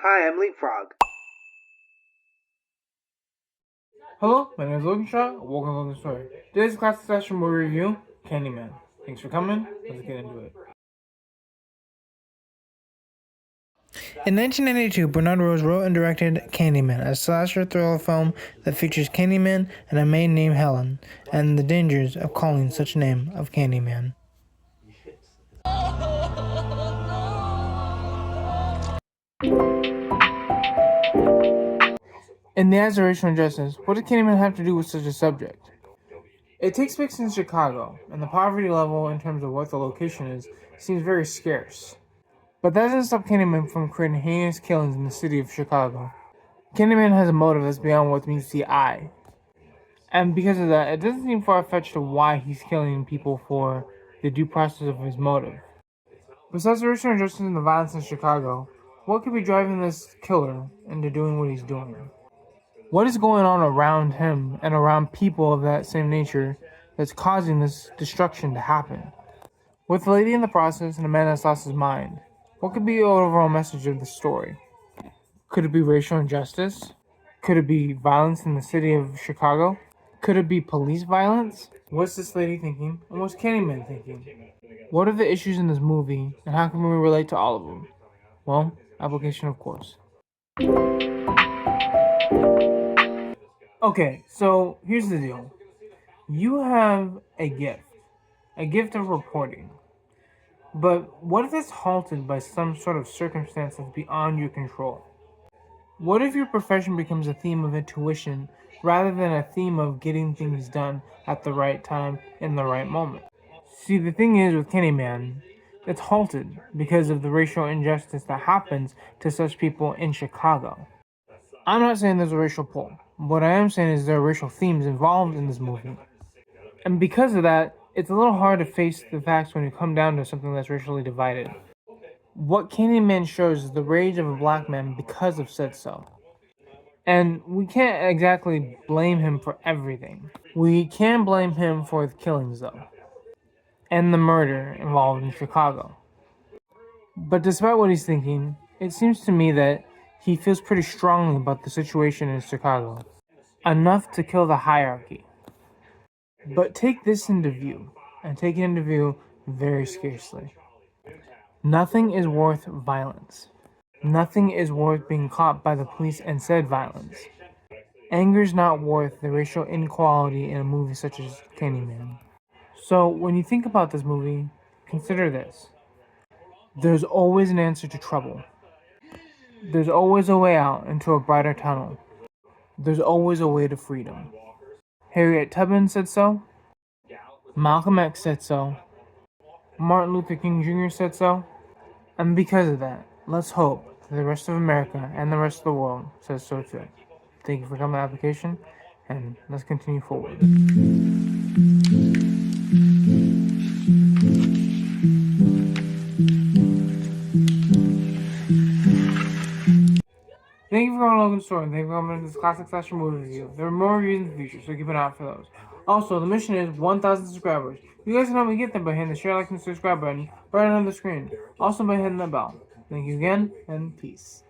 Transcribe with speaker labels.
Speaker 1: Hi, I'm Leapfrog.
Speaker 2: Hello, my name is LogansStory. Welcome to LogansStory. Today's classic session will review Candyman. Thanks for coming. Let's get into it.
Speaker 3: In 1992, Bernard Rose wrote and directed Candyman, a slasher thriller film that features Candyman and a maid named Helen, and the dangers of calling such a name of Candyman.
Speaker 2: In the eyes of racial injustice, what does Candyman have to do with such a subject? It takes place in Chicago, and the poverty level in terms of what the location is seems very scarce. But that doesn't stop Candyman from creating heinous killings in the city of Chicago. Candyman has a motive that's beyond what meets the eye. And because of that, it doesn't seem far-fetched to why he's killing people for the due process of his motive. Besides the racial injustice and the violence in Chicago, what could be driving this killer into doing what he's doing? What is going on around him and around people of that same nature that's causing this destruction to happen? With a lady in the process and a man that's lost his mind, what could be the overall message of the story? Could it be racial injustice? Could it be violence in the city of Chicago? Could it be police violence? What's this lady thinking? And what's Candyman thinking? What are the issues in this movie, and how can we relate to all of them? Well, application of course. Okay, so here's the deal. You have a gift of reporting. But what if it's halted by some sort of circumstance that's beyond your control? What if your profession becomes a theme of intuition rather than a theme of getting things done at the right time in the right moment? See, the thing is with Candyman, it's halted because of the racial injustice that happens to such people in Chicago. I'm not saying there's a racial pull. What I am saying is there are racial themes involved in this movie. And because of that, it's a little hard to face the facts when you come down to something that's racially divided. What Candyman shows is the rage of a black man because of said so. And we can't exactly blame him for everything. We can blame him for the killings, though, and the murder involved in Chicago. But despite what he's thinking, it seems to me that he feels pretty strongly about the situation in Chicago, enough to kill the hierarchy. But take this into view, and take it into view very scarcely. Nothing is worth violence. Nothing is worth being caught by the police and said violence. Anger's not worth the racial inequality in a movie such as Candyman. So when you think about this movie, consider this. There's always an answer to trouble. There's always a way out into a brighter tunnel. There's always a way to freedom. Harriet Tubman said so. Malcolm X said so. Martin Luther King Jr. said so. And because of that, let's hope that the rest of America and the rest of the world says so too. Thank you for coming to the application, and let's continue forward. Thank you for coming to LogansStory, and thank you for coming to this classic session movie review. There are more reviews in the future, so keep an eye out for those. Also, the mission is 1,000 subscribers. You guys can help me get there by hitting the share, like, and subscribe button right on the screen. Also by hitting the bell. Thank you again, and peace.